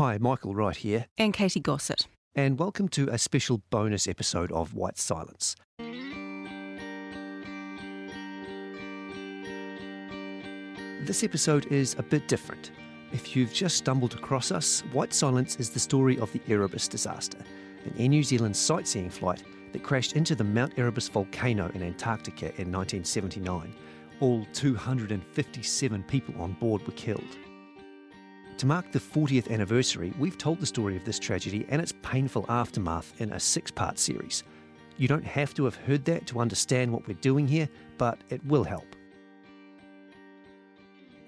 Hi, Michael Wright here. And Katy Gosset. And welcome to a special bonus episode of White Silence. This episode is a bit different. If you've just stumbled across us, White Silence is the story of the Erebus Disaster, an Air New Zealand sightseeing flight that crashed into the Mount Erebus volcano in Antarctica in 1979. All 257 people on board were killed. To mark the 40th anniversary, we've told the story of this tragedy and its painful aftermath in a 6-part series. You don't have to have heard that to understand what we're doing here, but it will help.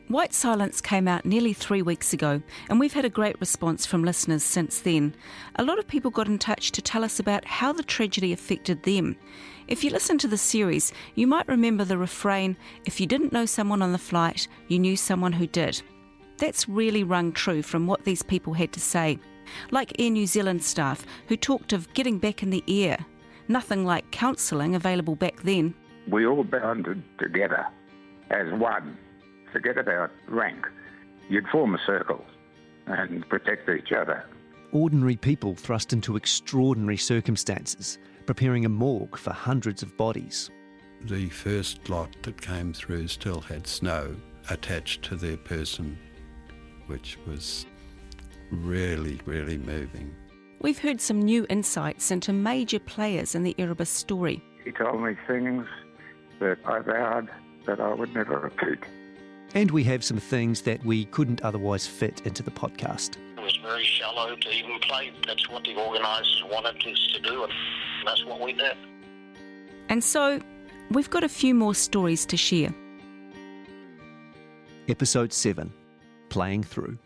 White Silence came out nearly 3 weeks ago, and we've had a great response from listeners since then. A lot of people got in touch to tell us about how the tragedy affected them. If you listen to the series, you might remember the refrain, "If you didn't know someone on the flight, you knew someone who did." That's really rung true from what these people had to say. Like Air New Zealand staff who talked of getting back in the air. Nothing like counselling available back then. We all bounded together as one. Forget about rank. You'd form a circle and protect each other. Ordinary people thrust into extraordinary circumstances, preparing a morgue for hundreds of bodies. The first lot that came through still had snow attached to their person, which was really, really moving. We've heard some new insights into major players in the Erebus story. He told me things that I vowed that I would never repeat. And we have some things that we couldn't otherwise fit into the podcast. It was very shallow to even play. That's what the organisers wanted us to do, and that's what we did. And so, we've got a few more stories to share. Episode 7, Playing Through.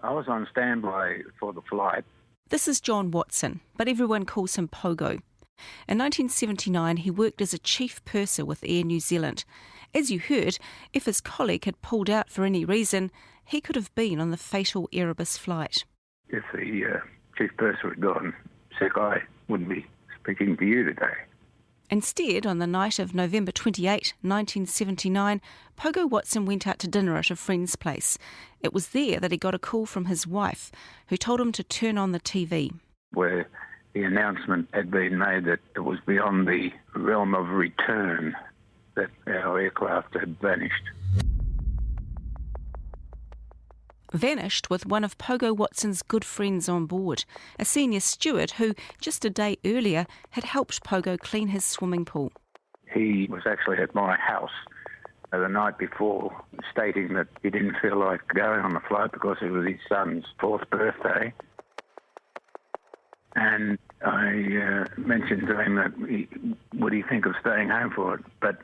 I was on standby for the flight. This is John Watson, but everyone calls him Pogo. In 1979, he worked as a chief purser with Air New Zealand. As you heard, if his colleague had pulled out for any reason, he could have been on the fatal Erebus flight. If the chief purser had gone sick, I wouldn't be speaking to you today. Instead, on the night of November 28, 1979, Pogo Watson went out to dinner at a friend's place. It was there that he got a call from his wife, who told him to turn on the TV. Where the announcement had been made that it was beyond the realm of return, that our aircraft had vanished. Vanished with one of Pogo Watson's good friends on board, a senior steward who, just a day earlier, had helped Pogo clean his swimming pool. He was actually at my house the night before, stating that he didn't feel like going on the flight because it was his son's 4th birthday. And I mentioned to him that would he think of staying home for it. But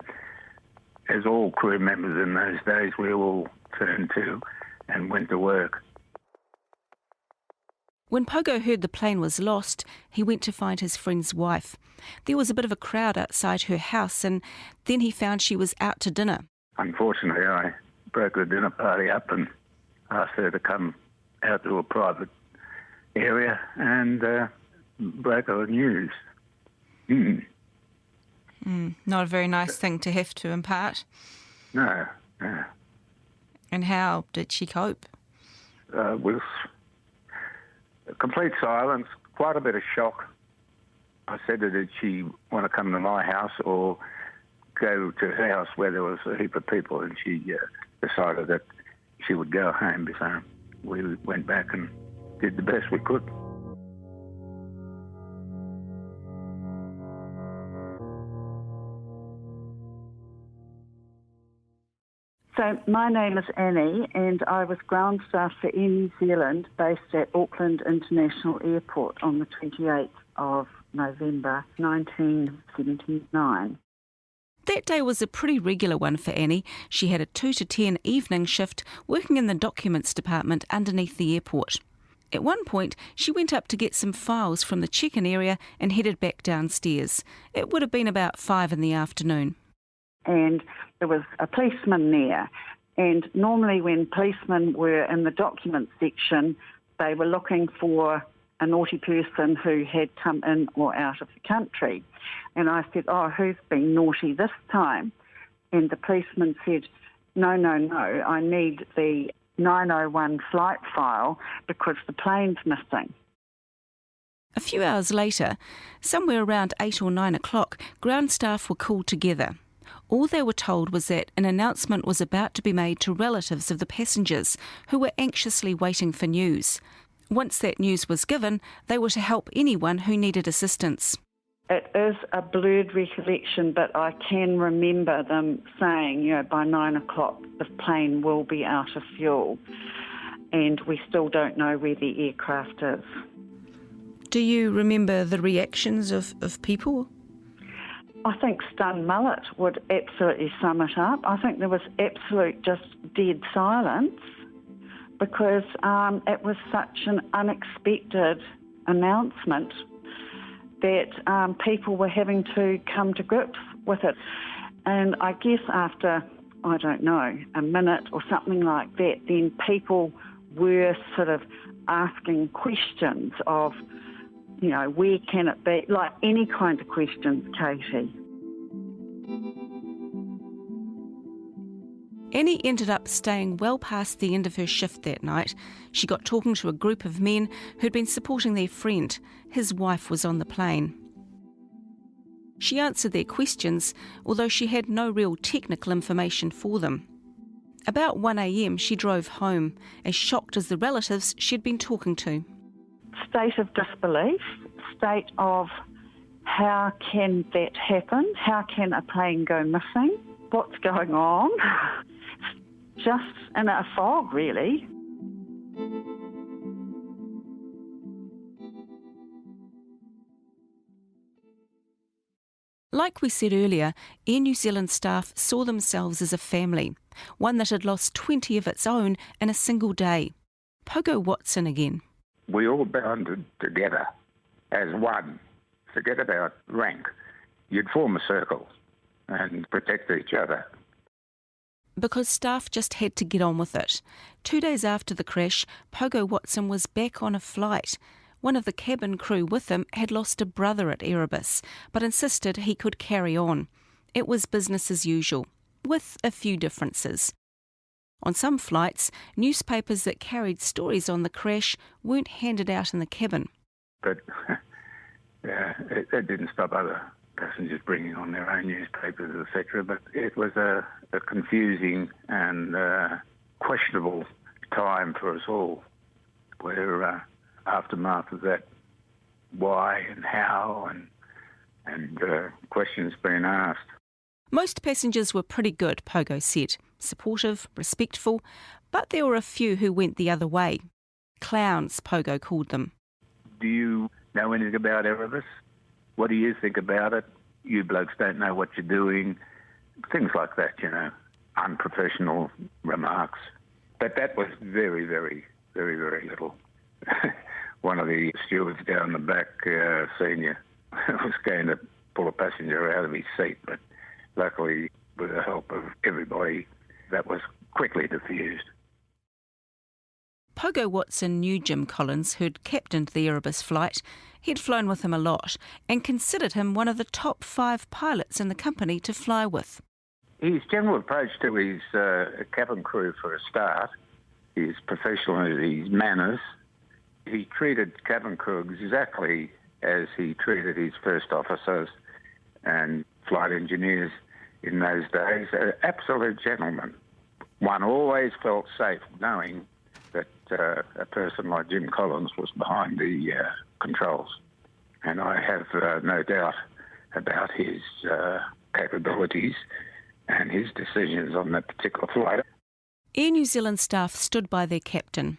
as all crew members in those days, we all turned to and went to work. When Pogo heard the plane was lost, he went to find his friend's wife. There was a bit of a crowd outside her house, and then he found she was out to dinner. Unfortunately, I broke the dinner party up and asked her to come out to a private area and break her news. Not a very nice thing to have to impart. No. And how did she cope? With complete silence, quite a bit of shock. I said to her, did she want to come to my house or go to her house where there was a heap of people? And she decided that she would go home. So we went back and did the best we could. So my name is Annie, and I was ground staff for Air New Zealand based at Auckland International Airport on the 28th of November 1979. That day was a pretty regular one for Annie. She had a 2 to 10 evening shift working in the documents department underneath the airport. At one point, she went up to get some files from the check-in area and headed back downstairs. It would have been about 5 in the afternoon. And there was a policeman there. And normally when policemen were in the documents section, they were looking for a naughty person who had come in or out of the country. And I said, oh, who's been naughty this time? And the policeman said, No, I need the 901 flight file because the plane's missing. A few hours later, somewhere around 8 or 9 o'clock, ground staff were called together. All they were told was that an announcement was about to be made to relatives of the passengers who were anxiously waiting for news. Once that news was given, they were to help anyone who needed assistance. It is a blurred recollection, but I can remember them saying, by 9 o'clock the plane will be out of fuel, and we still don't know where the aircraft is. Do you remember the reactions of people? I think stunned mullet would absolutely sum it up. I think there was absolute just dead silence because it was such an unexpected announcement that people were having to come to grips with it. And I guess after, a minute or something like that, then people were sort of asking questions of, where can it be? Like any kind of questions, Katie. Annie ended up staying well past the end of her shift that night. She got talking to a group of men who'd been supporting their friend. His wife was on the plane. She answered their questions, although she had no real technical information for them. About 1 a.m, she drove home, as shocked as the relatives she'd been talking to. State of disbelief, state of how can that happen? How can a plane go missing? What's going on? Just in a fog, really. Like we said earlier, Air New Zealand staff saw themselves as a family, one that had lost 20 of its own in a single day. Pogo Watson again. We all bounded together as one. Forget about rank. You'd form a circle and protect each other. Because staff just had to get on with it. 2 days after the crash, Pogo Watson was back on a flight. One of the cabin crew with him had lost a brother at Erebus, but insisted he could carry on. It was business as usual, with a few differences. On some flights, newspapers that carried stories on the crash weren't handed out in the cabin. But it didn't stop other passengers bringing on their own newspapers, etc. But it was a confusing and questionable time for us all, where aftermath of that, why and how and questions being asked. Most passengers were pretty good, Pogo said. Supportive, respectful, but there were a few who went the other way. Clowns, Pogo called them. Do you know anything about Erebus? What do you think about it? You blokes don't know what you're doing. Things like that, unprofessional remarks. But that was very, very, very, very little. One of the stewards down the back, senior, was going to pull a passenger out of his seat, but luckily, with the help of everybody, that was quickly diffused. Pogo Watson knew Jim Collins, who'd captained the Erebus flight. He'd flown with him a lot and considered him one of the top 5 pilots in the company to fly with. His general approach to his cabin crew, for a start, his professionalism, his manners, he treated cabin crew exactly as he treated his first officers and flight engineers in those days. An absolute gentleman. One always felt safe knowing that a person like Jim Collins was behind the controls. And I have no doubt about his capabilities and his decisions on that particular flight. Air New Zealand staff stood by their captain.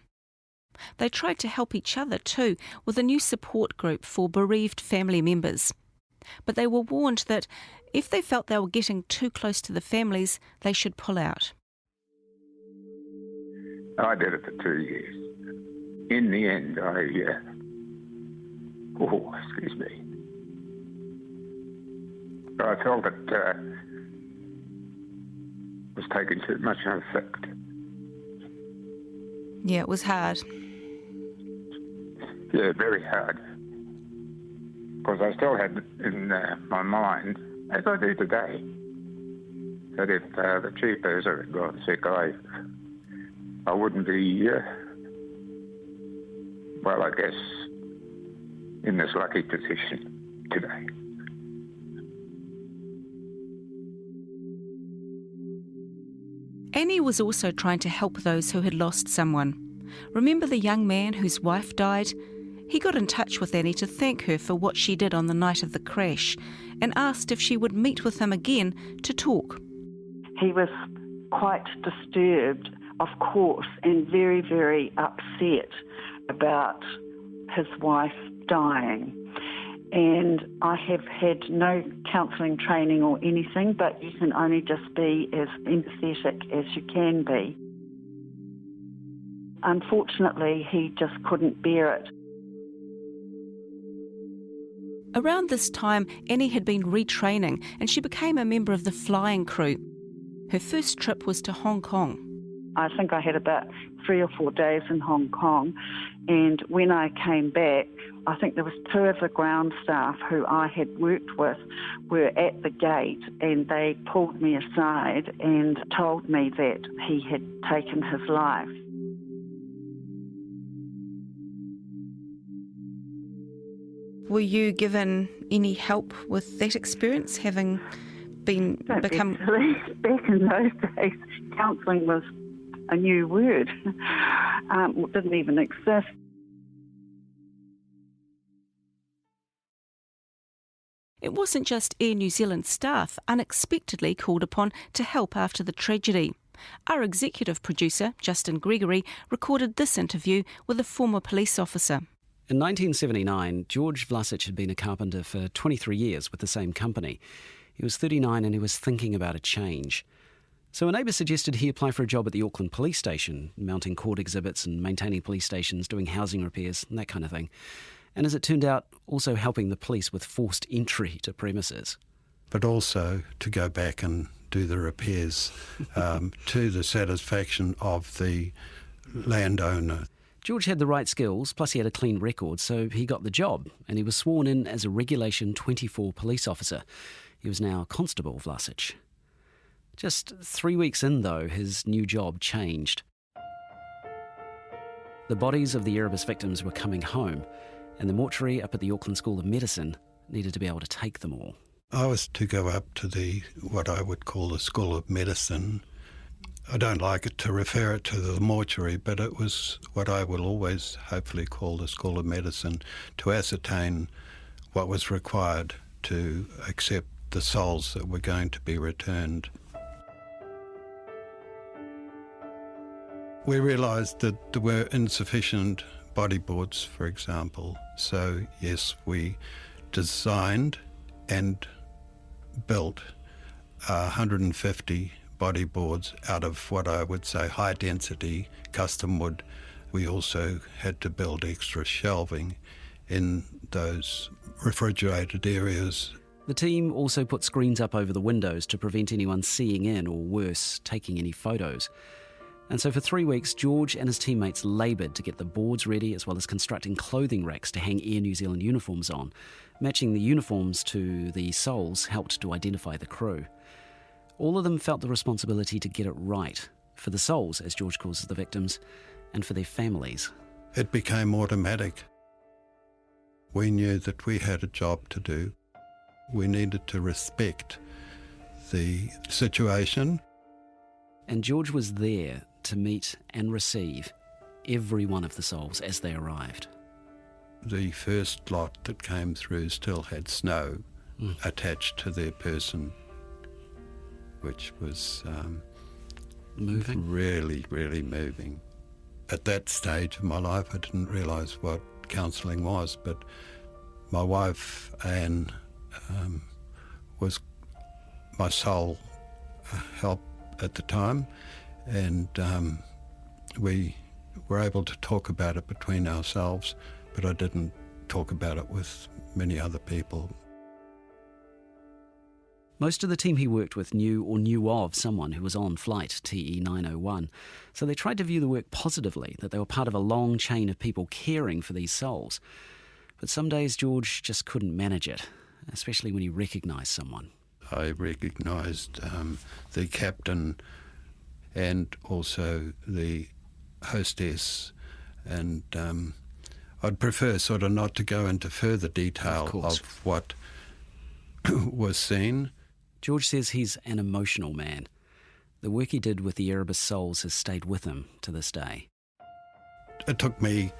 They tried to help each other too, with a new support group for bereaved family members. But they were warned that if they felt they were getting too close to the families, they should pull out. I did it for 2 years. In the end, excuse me. I felt it was taking too much effect. Yeah, it was hard. Yeah, very hard. Because I still had in my mind, as I do today, that if the chief person had got sick, I wouldn't be, well, I guess, in this lucky position today. Annie was also trying to help those who had lost someone. Remember the young man whose wife died? He got in touch with Annie to thank her for what she did on the night of the crash and asked if she would meet with him again to talk. He was quite disturbed, of course, and very, very upset about his wife dying. And I have had no counselling training or anything, but you can only just be as empathetic as you can be. Unfortunately, he just couldn't bear it. Around this time, Annie had been retraining and she became a member of the flying crew. Her first trip was to Hong Kong. I think I had about 3 or 4 days in Hong Kong, and when I came back, I think there was 2 of the ground staff who I had worked with were at the gate, and they pulled me aside and told me that he had taken his life. Were you given any help with that experience, having become... Back in those days, counselling was a new word. It didn't even exist. It wasn't just Air New Zealand staff unexpectedly called upon to help after the tragedy. Our executive producer, Justin Gregory, recorded this interview with a former police officer. In 1979, George Vlasic had been a carpenter for 23 years with the same company. He was 39 and he was thinking about a change. So a neighbour suggested he apply for a job at the Auckland police station, mounting court exhibits and maintaining police stations, doing housing repairs and that kind of thing. And as it turned out, also helping the police with forced entry to premises. But also to go back and do the repairs to the satisfaction of the landowner. George had the right skills, plus he had a clean record, so he got the job, and he was sworn in as a Regulation 24 police officer. He was now Constable Vlasic. Just 3 weeks in, though, his new job changed. The bodies of the Erebus victims were coming home, and the mortuary up at the Auckland School of Medicine needed to be able to take them all. I was to go up to what I would call the School of Medicine. I don't like it to refer it to the mortuary, but it was what I will always hopefully call the School of Medicine, to ascertain what was required to accept the souls that were going to be returned. We realised that there were insufficient bodyboards, for example. So, yes, we designed and built 150 bodyboards out of what I would say high-density custom wood. We also had to build extra shelving in those refrigerated areas. The team also put screens up over the windows to prevent anyone seeing in, or worse, taking any photos. And so for 3 weeks, George and his teammates laboured to get the boards ready, as well as constructing clothing racks to hang Air New Zealand uniforms on. Matching the uniforms to the souls helped to identify the crew. All of them felt the responsibility to get it right, for the souls, as George calls the victims, and for their families. It became automatic. We knew that we had a job to do. We needed to respect the situation. And George was there to meet and receive every one of the souls as they arrived. The first lot that came through still had snow attached to their person, which was moving. Really, really moving. At that stage of my life, I didn't realise what counselling was, but my wife, Anne, was my sole help at the time, and we were able to talk about it between ourselves, but I didn't talk about it with many other people. Most of the team he worked with knew or knew of someone who was on flight TE 901, so they tried to view the work positively, that they were part of a long chain of people caring for these souls. But some days George just couldn't manage it, especially when he recognised someone. I recognised the captain and also the hostess, and I'd prefer sort of not to go into further detail of what was seen. George says he's an emotional man. The work he did with the Erebus souls has stayed with him to this day. It took me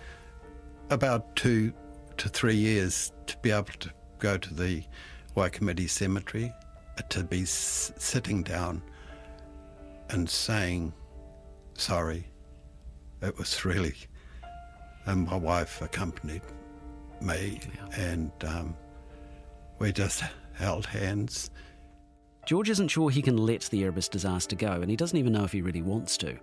about 2 to 3 years to be able to go to the Waikamete cemetery, to be sitting down and saying sorry. It was really, and my wife accompanied me, and we just held hands. George isn't sure he can let the Erebus disaster go, and he doesn't even know if he really wants to.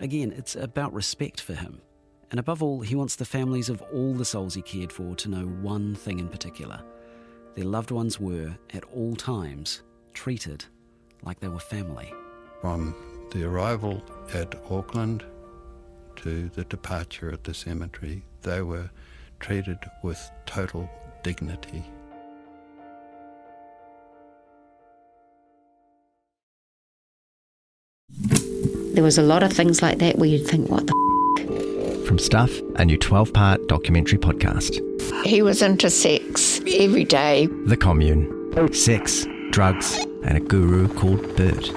Again, it's about respect for him. And above all, he wants the families of all the souls he cared for to know one thing in particular. Their loved ones were, at all times, treated like they were family. From the arrival at Auckland to the departure at the cemetery, they were treated with total dignity. There was a lot of things like that where you'd think, what the From Stuff, a new 12-part documentary podcast. He was into sex every day. The Commune. Sex, drugs, and a guru called Bert.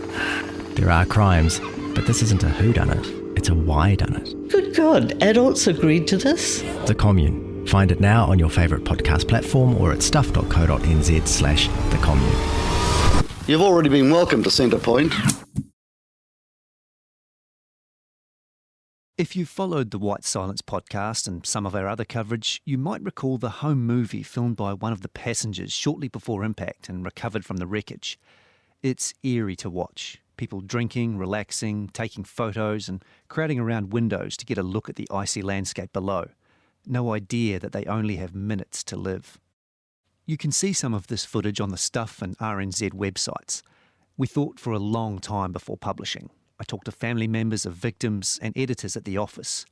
There are crimes, but this isn't a whodunit, it's a whydunit. Good God, adults agreed to this? The Commune. Find it now on your favourite podcast platform or at stuff.co.nz/thecommune. You've already been welcomed to Centre Point. If you followed the White Silence podcast and some of our other coverage, you might recall the home movie filmed by one of the passengers shortly before impact and recovered from the wreckage. It's eerie to watch. People drinking, relaxing, taking photos and crowding around windows to get a look at the icy landscape below. No idea that they only have minutes to live. You can see some of this footage on the Stuff and RNZ websites. We thought for a long time before publishing. I talked to family members of victims and editors at the office.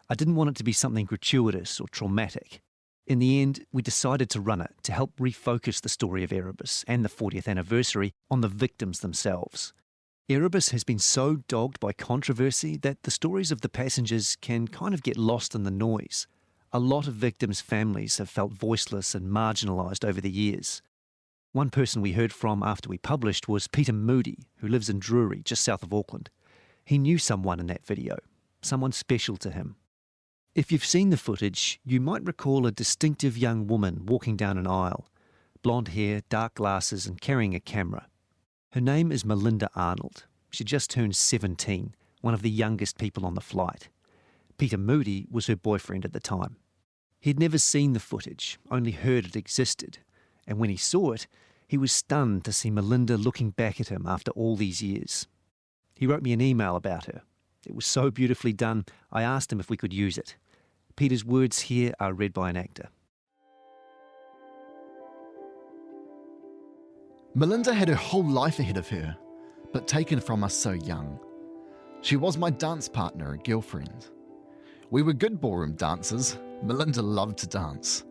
I didn't want it to be something gratuitous or traumatic. In the end, we decided to run it to help refocus the story of Erebus and the 40th anniversary on the victims themselves. Erebus has been so dogged by controversy that the stories of the passengers can kind of get lost in the noise. A lot of victims' families have felt voiceless and marginalised over the years. One person we heard from after we published was Peter Moody, who lives in Drury, just south of Auckland. He knew someone in that video, someone special to him. If you've seen the footage, you might recall a distinctive young woman walking down an aisle, blonde hair, dark glasses and carrying a camera. Her name is Melinda Arnold. She just turned 17, one of the youngest people on the flight. Peter Moody was her boyfriend at the time. He'd never seen the footage, only heard it existed, and when he saw it, he was stunned to see Melinda looking back at him after all these years. He wrote me an email about her. It was so beautifully done, I asked him if we could use it. Peter's words here are read by an actor. Melinda had her whole life ahead of her, but taken from us so young. She was my dance partner and girlfriend. We were good ballroom dancers. Melinda loved to dance.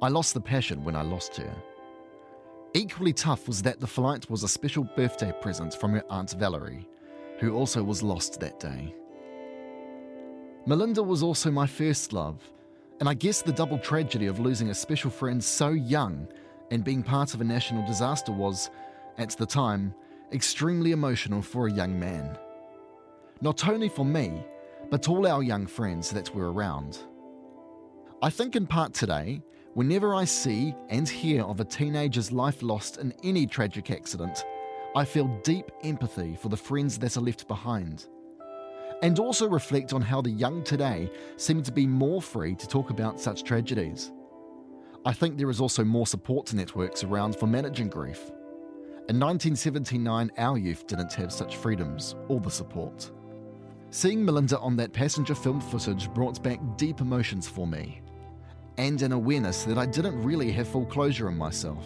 I lost the passion when I lost her. Equally tough was that the flight was a special birthday present from her Aunt Valerie, who also was lost that day. Melinda was also my first love, and I guess the double tragedy of losing a special friend so young and being part of a national disaster was, at the time, extremely emotional for a young man. Not only for me, but all our young friends that were around. I think in part today, whenever I see and hear of a teenager's life lost in any tragic accident, I feel deep empathy for the friends that are left behind. And also reflect on how the young today seem to be more free to talk about such tragedies. I think there is also more support networks around for managing grief. In 1979, our youth didn't have such freedoms or the support. Seeing Melinda on that passenger film footage brought back deep emotions for me, and an awareness that I didn't really have full closure in myself.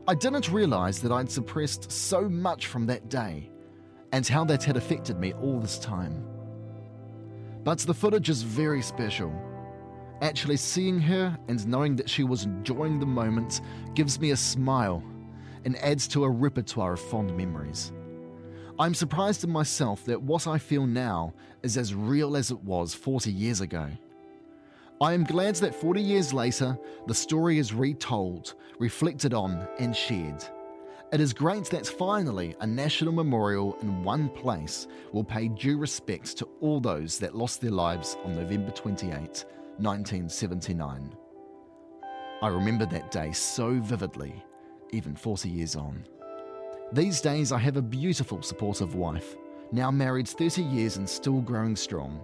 I didn't realise that I'd suppressed so much from that day, and how that had affected me all this time. But the footage is very special. Actually seeing her and knowing that she was enjoying the moment gives me a smile and adds to a repertoire of fond memories. I'm surprised in myself that what I feel now is as real as it was 40 years ago. I am glad that 40 years later, the story is retold, reflected on and shared. It is great that finally a national memorial in one place will pay due respect to all those that lost their lives on November 28, 1979. I remember that day so vividly, even 40 years on. These days I have a beautiful, supportive wife, now married 30 years and still growing strong.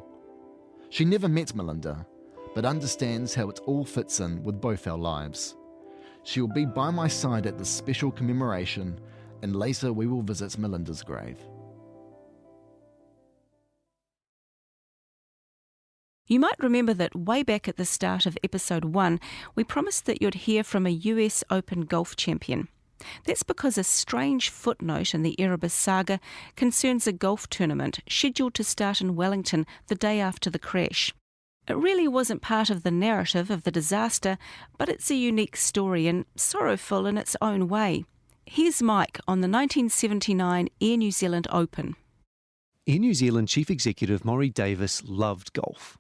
She never met Melinda, but understands how it all fits in with both our lives. She will be by my side at this special commemoration, and later we will visit Melinda's grave. You might remember that way back at the start of episode 1, we promised that you'd hear from a US Open golf champion. That's because a strange footnote in the Erebus saga concerns a golf tournament scheduled to start in Wellington the day after the crash. It really wasn't part of the narrative of the disaster, but it's a unique story and sorrowful in its own way. Here's Mike on the 1979 Air New Zealand Open. Air New Zealand Chief Executive Maury Davis loved golf.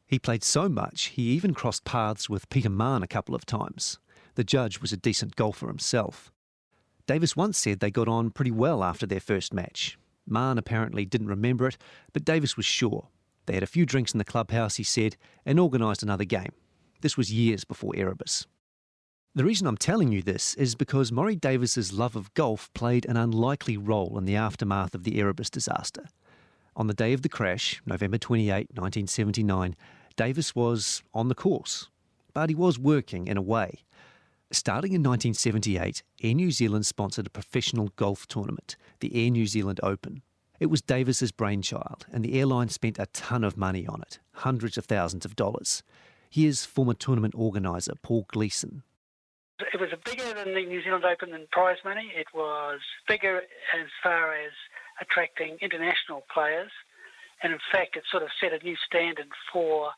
He played so much, he even crossed paths with Peter Mann a couple of times. The judge was a decent golfer himself. Davis once said they got on pretty well after their first match. Mann apparently didn't remember it, but Davis was sure. They had a few drinks in the clubhouse, he said, and organised another game. This was years before Erebus. The reason I'm telling you this is because Maury Davis's love of golf played an unlikely role in the aftermath of the Erebus disaster. On the day of the crash, November 28, 1979, Davis was on the course, but he was working in a way. Starting in 1978, Air New Zealand sponsored a professional golf tournament, the Air New Zealand Open. It was Davis's brainchild, and the airline spent a ton of money on it, hundreds of thousands of dollars. Here's former tournament organiser Paul Gleeson. It was bigger than the New Zealand Open in prize money. It was bigger as far as attracting international players. And in fact, it sort of set a new standard for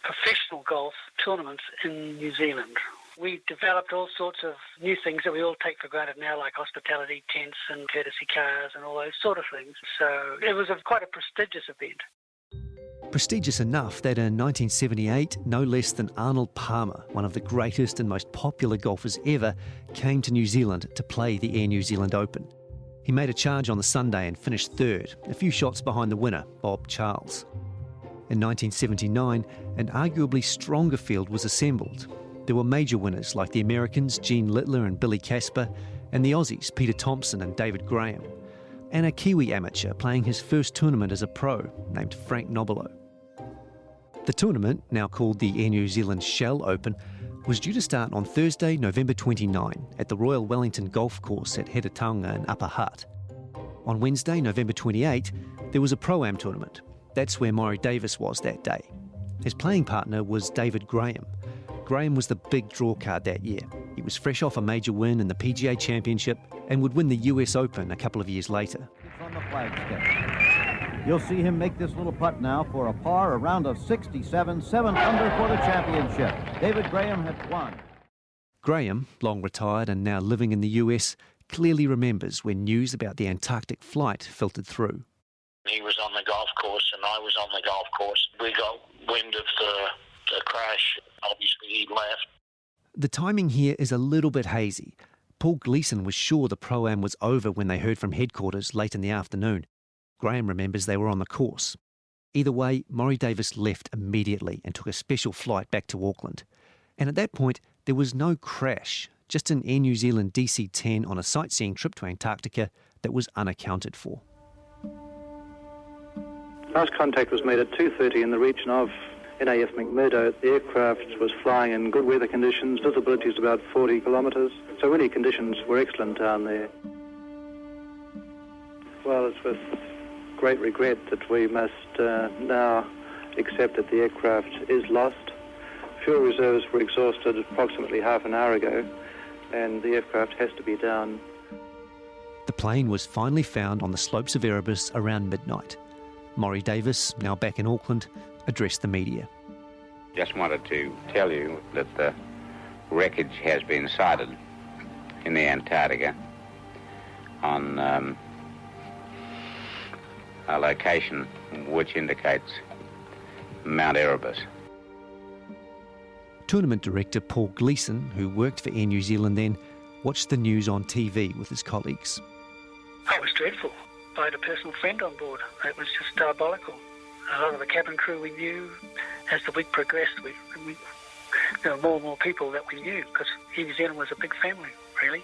professional golf tournaments in New Zealand. We developed all sorts of new things that we all take for granted now, like hospitality tents and courtesy cars and all those sort of things. So it was quite a prestigious event. Prestigious enough that in 1978, no less than Arnold Palmer, one of the greatest and most popular golfers ever, came to New Zealand to play the Air New Zealand Open. He made a charge on the Sunday and finished third, a few shots behind the winner, Bob Charles. In 1979, an arguably stronger field was assembled. There were major winners like the Americans Gene Littler and Billy Casper, and the Aussies Peter Thompson and David Graham, and a Kiwi amateur playing his first tournament as a pro named Frank Nobilo. The tournament, now called the Air New Zealand Shell Open, was due to start on Thursday, November 29 at the Royal Wellington Golf Course at Heretaunga in Upper Hutt. On Wednesday, November 28, there was a Pro-Am tournament. That's where Maury Davis was that day. His playing partner was David Graham. Graham was the big draw card that year. He was fresh off a major win in the PGA Championship and would win the US Open a couple of years later. It's on the flagstick. You'll see him make this little putt now for a par, a round of 67, 7 under for the championship. David Graham had won. Graham, long retired and now living in the US, clearly remembers when news about the Antarctic flight filtered through. He was on the golf course and I was on the golf course. We got wind of the crash. Obviously, he left. The timing here is a little bit hazy. Paul Gleeson was sure the Pro-Am was over when they heard from headquarters late in the afternoon. Graham remembers they were on the course. Either way, Maury Davis left immediately and took a special flight back to Auckland. And at that point, there was no crash, just an Air New Zealand DC-10 on a sightseeing trip to Antarctica that was unaccounted for. Last contact was made at 2:30 in the region of NAF McMurdo. The aircraft was flying in good weather conditions. Visibility is about 40 kilometres. So really conditions were excellent down there. Well, it's with great regret that we must now accept that the aircraft is lost. Fuel reserves were exhausted approximately half an hour ago, and the aircraft has to be down. The plane was finally found on the slopes of Erebus around midnight. Maury Davis, now back in Auckland, addressed the media. Just wanted to tell you that the wreckage has been sighted in the Antarctica on a location which indicates Mount Erebus. Tournament director Paul Gleeson, who worked for Air New Zealand then, watched the news on TV with his colleagues. It was dreadful. I had a personal friend on board. It was just diabolical. A lot of the cabin crew we knew. As the week progressed, there were more and more people that we knew, because Air New Zealand was a big family, really.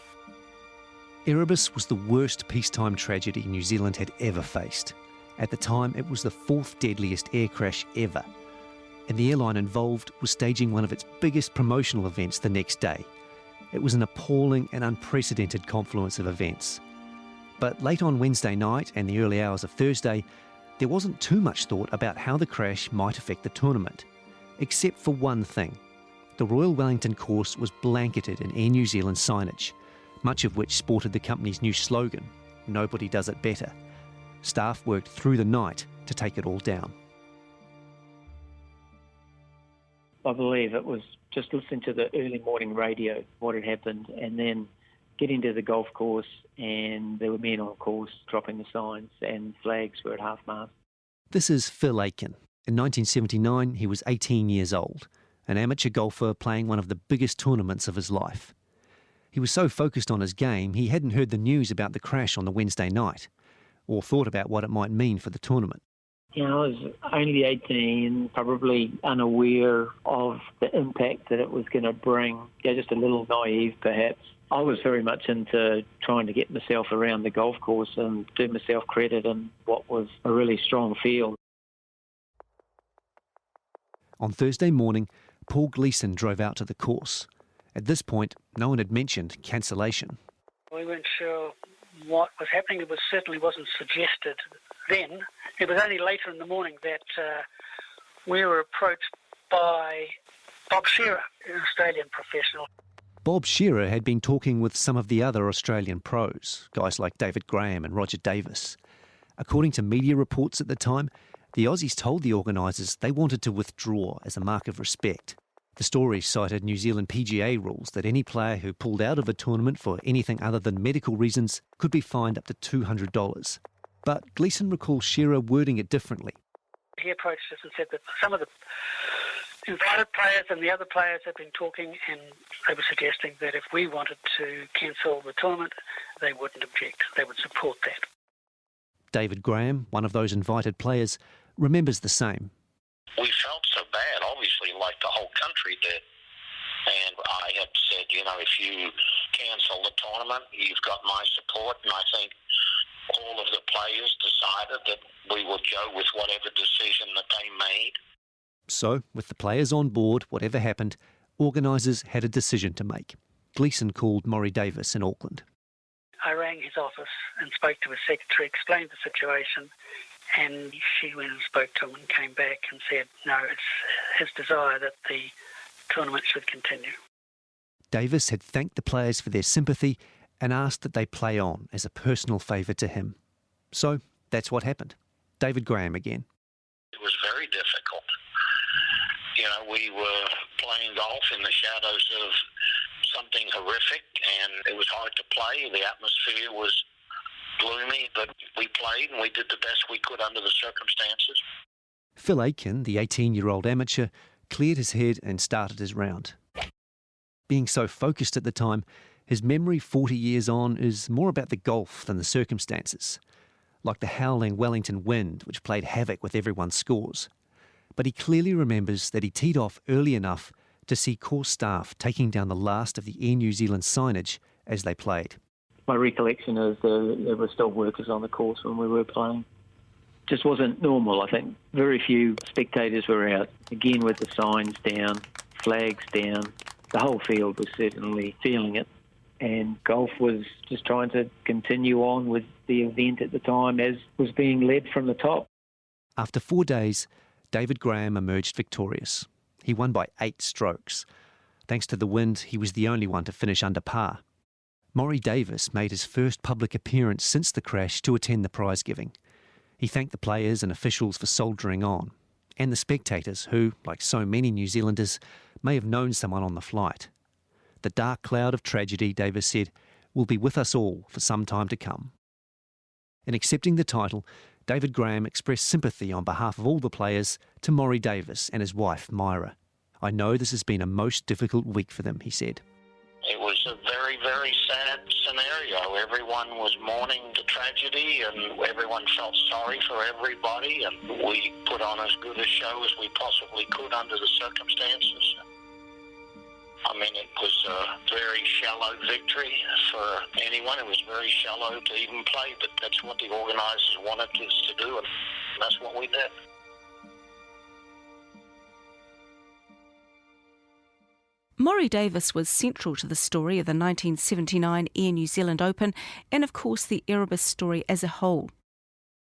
Erebus was the worst peacetime tragedy New Zealand had ever faced. At the time, it was the 4th deadliest air crash ever. And the airline involved was staging one of its biggest promotional events the next day. It was an appalling and unprecedented confluence of events. But late on Wednesday night and the early hours of Thursday, there wasn't too much thought about how the crash might affect the tournament, except for one thing. The Royal Wellington course was blanketed in Air New Zealand signage, much of which sported the company's new slogan, "Nobody does it better." Staff worked through the night to take it all down. I believe it was just listening to the early morning radio, what had happened, and then getting to the golf course, and there were men on course dropping the signs, and flags were at half-mast. This is Phil Aiken. In 1979, he was 18 years old, an amateur golfer playing one of the biggest tournaments of his life. He was so focused on his game, he hadn't heard the news about the crash on the Wednesday night, or thought about what it might mean for the tournament. I was only 18, probably unaware of the impact that it was going to bring. Just a little naive, perhaps. I was very much into trying to get myself around the golf course and do myself credit in what was a really strong field. On Thursday morning, Paul Gleeson drove out to the course. At this point, no one had mentioned cancellation. We weren't sure what was happening. It certainly wasn't suggested then. It was only later in the morning that we were approached by Bob Shearer, an Australian professional. Bob Shearer had been talking with some of the other Australian pros, guys like David Graham and Roger Davis. According to media reports at the time, the Aussies told the organisers they wanted to withdraw as a mark of respect. The story cited New Zealand PGA rules that any player who pulled out of a tournament for anything other than medical reasons could be fined up to $200. But Gleeson recalls Shearer wording it differently. He approached us and said that some of the invited players and the other players had been talking, and they were suggesting that if we wanted to cancel the tournament, they wouldn't object. They would support that. David Graham, one of those invited players, remembers the same. We felt so bad, obviously, like the whole country did. And I had said, if you cancel the tournament, you've got my support. And I think all of the players decided that we would go with whatever decision that they made. So, with the players on board, whatever happened, organisers had a decision to make. Gleeson called Maury Davis in Auckland. I rang his office and spoke to his secretary, explained the situation, and she went and spoke to him and came back and said, no, it's his desire that the tournament should continue. Davis had thanked the players for their sympathy and asked that they play on as a personal favour to him. So that's what happened. David Graham again. It was very difficult. We were playing golf in the shadows of something horrific, and it was hard to play. The atmosphere was gloomy, but we played and we did the best we could under the circumstances. Phil Aiken, the 18-year-old amateur, cleared his head and started his round. Being so focused at the time, his memory 40 years on is more about the golf than the circumstances, like the howling Wellington wind, which played havoc with everyone's scores. But he clearly remembers that he teed off early enough to see course staff taking down the last of the Air New Zealand signage as they played. My recollection is there were still workers on the course when we were playing. Just wasn't normal. I think very few spectators were out, again with the signs down, flags down. The whole field was certainly feeling it, and golf was just trying to continue on with the event at the time as was being led from the top. After 4 days, David Graham emerged victorious. He won by 8 strokes. Thanks to the wind, he was the only one to finish under par. Maury Davis made his first public appearance since the crash to attend the prize giving. He thanked the players and officials for soldiering on, and the spectators who, like so many New Zealanders, may have known someone on the flight. The dark cloud of tragedy, Davis said, will be with us all for some time to come. In accepting the title, David Graham expressed sympathy on behalf of all the players to Maury Davis and his wife, Myra. I know this has been a most difficult week for them, he said. It was a very, very sad scenario. Everyone was mourning the tragedy and everyone felt sorry for everybody, and we put on as good a show as we possibly could under the circumstances. I mean, it was a very shallow victory for anyone. It was very shallow to even play, but that's what the organisers wanted us to do, and that's what we did. Maury Davis was central to the story of the 1979 Air New Zealand Open and, of course, the Erebus story as a whole.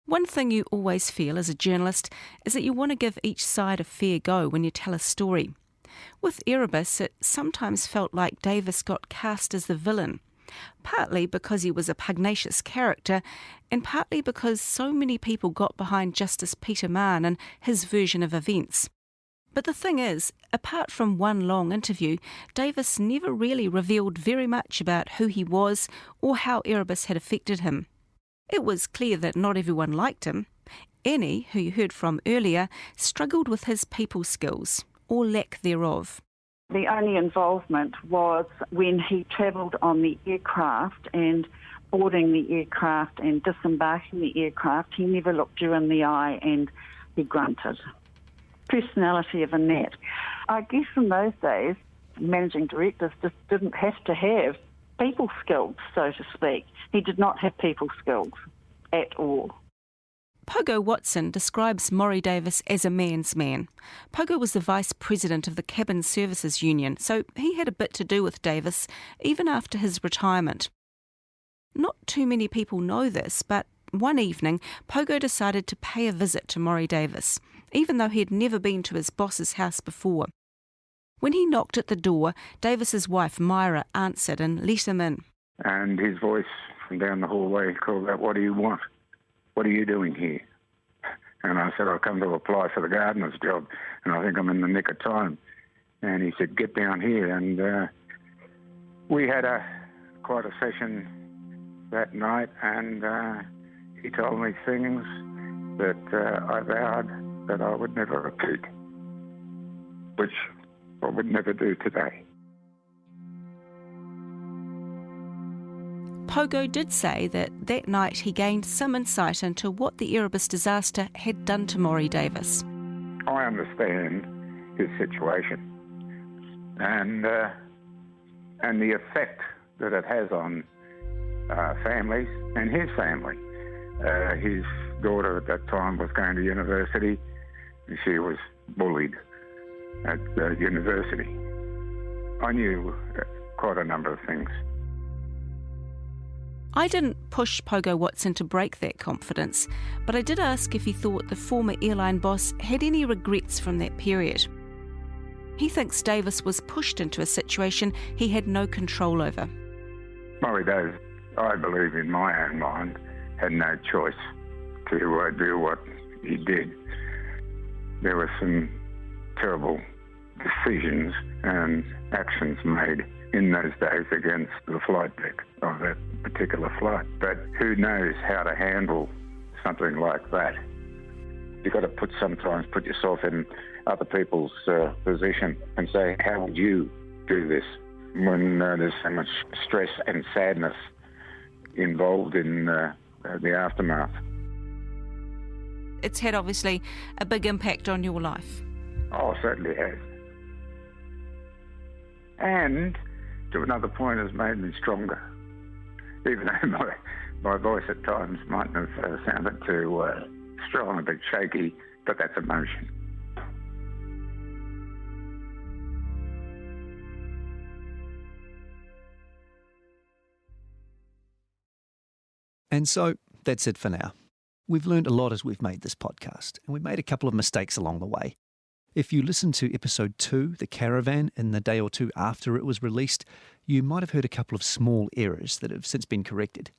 One thing you always feel as a journalist is that you want to give each side a fair go when you tell a story. With Erebus, it sometimes felt like Davis got cast as the villain, partly because he was a pugnacious character and partly because so many people got behind Justice Peter Mann and his version of events. But the thing is, apart from one long interview, Davis never really revealed very much about who he was or how Erebus had affected him. It was clear that not everyone liked him. Annie, who you heard from earlier, struggled with his people skills, or lack thereof. The only involvement was when he travelled on the aircraft and boarding the aircraft and disembarking the aircraft. He never looked you in the eye and he grunted. Personality of a gnat. I guess in those days, managing directors just didn't have to have people skills, so to speak. He did not have people skills at all. Pogo Watson describes Maury Davis as a man's man. Pogo was the vice president of the Cabin Services Union, so he had a bit to do with Davis, even after his retirement. Not too many people know this, but one evening, Pogo decided to pay a visit to Maury Davis, even though he had never been to his boss's house before. When he knocked at the door, Davis's wife Myra answered and let him in. And his voice from down the hallway called out, "What do you want? What are you doing here?" And I said, "I've come to apply for the gardener's job, and I think I'm in the nick of time." And he said, "Get down here." And we had quite a session that night, and he told me things that I vowed that I would never repeat, which I would never do today. Pogo did say that night he gained some insight into what the Erebus disaster had done to Maury Davis. I understand his situation and the effect that it has on families and his family. His daughter at that time was going to university and she was bullied at the university. I knew quite a number of things. I didn't push Pogo Watson to break that confidence, but I did ask if he thought the former airline boss had any regrets from that period. He thinks Davis was pushed into a situation he had no control over. Maury Davis, I believe in my own mind, had no choice to do what he did. There were some terrible decisions and actions made in those days against the flight deck of that particular flight. But who knows how to handle something like that? You've got to sometimes put yourself in other people's position and say, how would you do this when there's so much stress and sadness involved in the aftermath? It's had obviously a big impact on your life. Oh, certainly has. And to another point, has made me stronger. Even though my voice at times mightn't have sounded too strong, a bit shaky, but that's emotion. And so that's it for now. We've learned a lot as we've made this podcast, and we made a couple of mistakes along the way. If you listened to episode 2, The Caravan, in the day or two after it was released, you might have heard a couple of small errors that have since been corrected.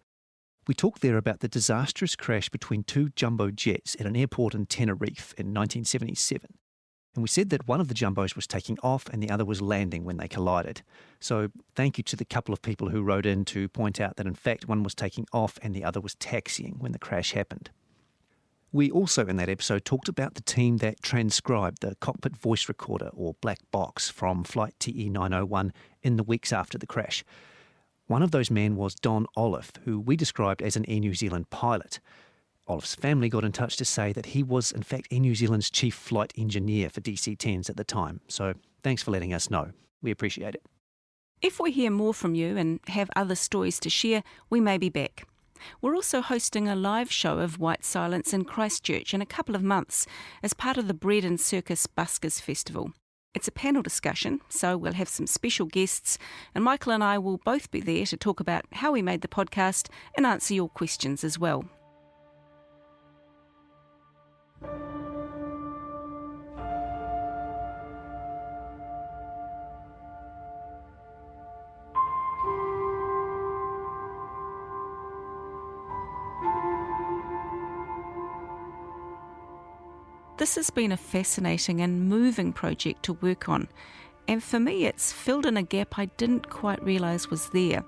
We talked there about the disastrous crash between two jumbo jets at an airport in Tenerife in 1977. And we said that one of the jumbos was taking off and the other was landing when they collided. So thank you to the couple of people who wrote in to point out that in fact one was taking off and the other was taxiing when the crash happened. We also in that episode talked about the team that transcribed the cockpit voice recorder or black box from flight TE901 in the weeks after the crash. One of those men was Don Olive, who we described as an Air New Zealand pilot. Olive's family got in touch to say that he was in fact Air New Zealand's chief flight engineer for DC-10s at the time. So thanks for letting us know. We appreciate it. If we hear more from you and have other stories to share, we may be back. We're also hosting a live show of White Silence in Christchurch in a couple of months as part of the Bread and Circus Buskers Festival. It's a panel discussion, so we'll have some special guests, and Michael and I will both be there to talk about how we made the podcast and answer your questions as well. This has been a fascinating and moving project to work on, and for me it's filled in a gap I didn't quite realise was there.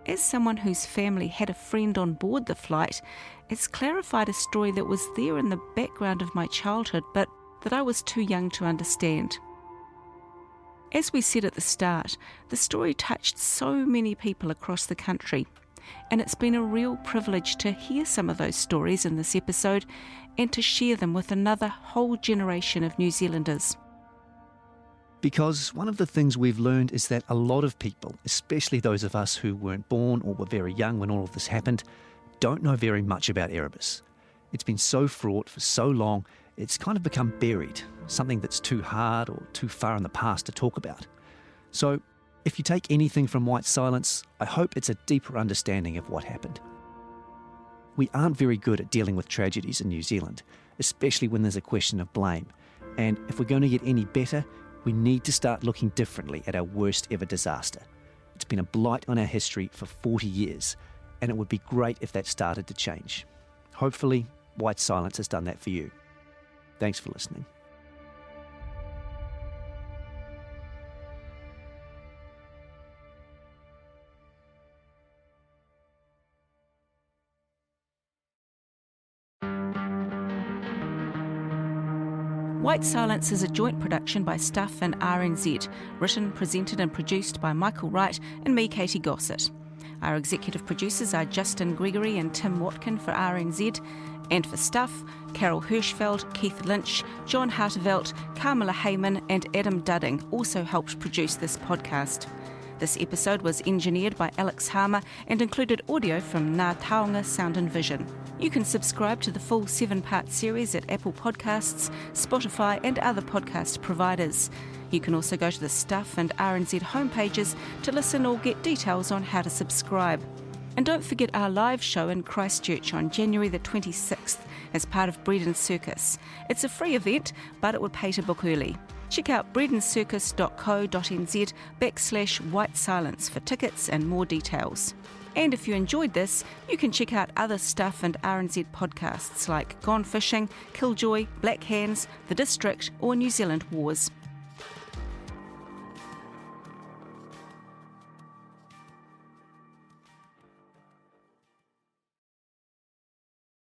As someone whose family had a friend on board the flight, it's clarified a story that was there in the background of my childhood, but that I was too young to understand. As we said at the start, the story touched so many people across the country, and it's been a real privilege to hear some of those stories in this episode and to share them with another whole generation of New Zealanders. Because one of the things we've learned is that a lot of people, especially those of us who weren't born or were very young when all of this happened, don't know very much about Erebus. It's been so fraught for so long, it's kind of become buried, something that's too hard or too far in the past to talk about. So, if you take anything from White Silence, I hope it's a deeper understanding of what happened. We aren't very good at dealing with tragedies in New Zealand, especially when there's a question of blame. And if we're going to get any better, we need to start looking differently at our worst ever disaster. It's been a blight on our history for 40 years, and it would be great if that started to change. Hopefully, White Silence has done that for you. Thanks for listening. White Silence is a joint production by Stuff and RNZ, written, presented and produced by Michael Wright and me, Katy Gosset. Our executive producers are Justin Gregory and Tim Watkin for RNZ, and for Stuff, Carol Hirschfeld, Keith Lynch, John Hartevelt, Carmela Heyman and Adam Dudding also helped produce this podcast. This episode was engineered by Alex Harmer and included audio from Ngā Taonga Sound and Vision. You can subscribe to the full 7-part series at Apple Podcasts, Spotify and other podcast providers. You can also go to the Stuff and RNZ homepages to listen or get details on how to subscribe. And don't forget our live show in Christchurch on January the 26th as part of Bread and Circus. It's a free event, but it would pay to book early. Check out breadandcircus.co.nz/White Silence for tickets and more details. And if you enjoyed this, you can check out other Stuff and RNZ podcasts like Gone Fishing, Killjoy, Black Hands, The District or New Zealand Wars.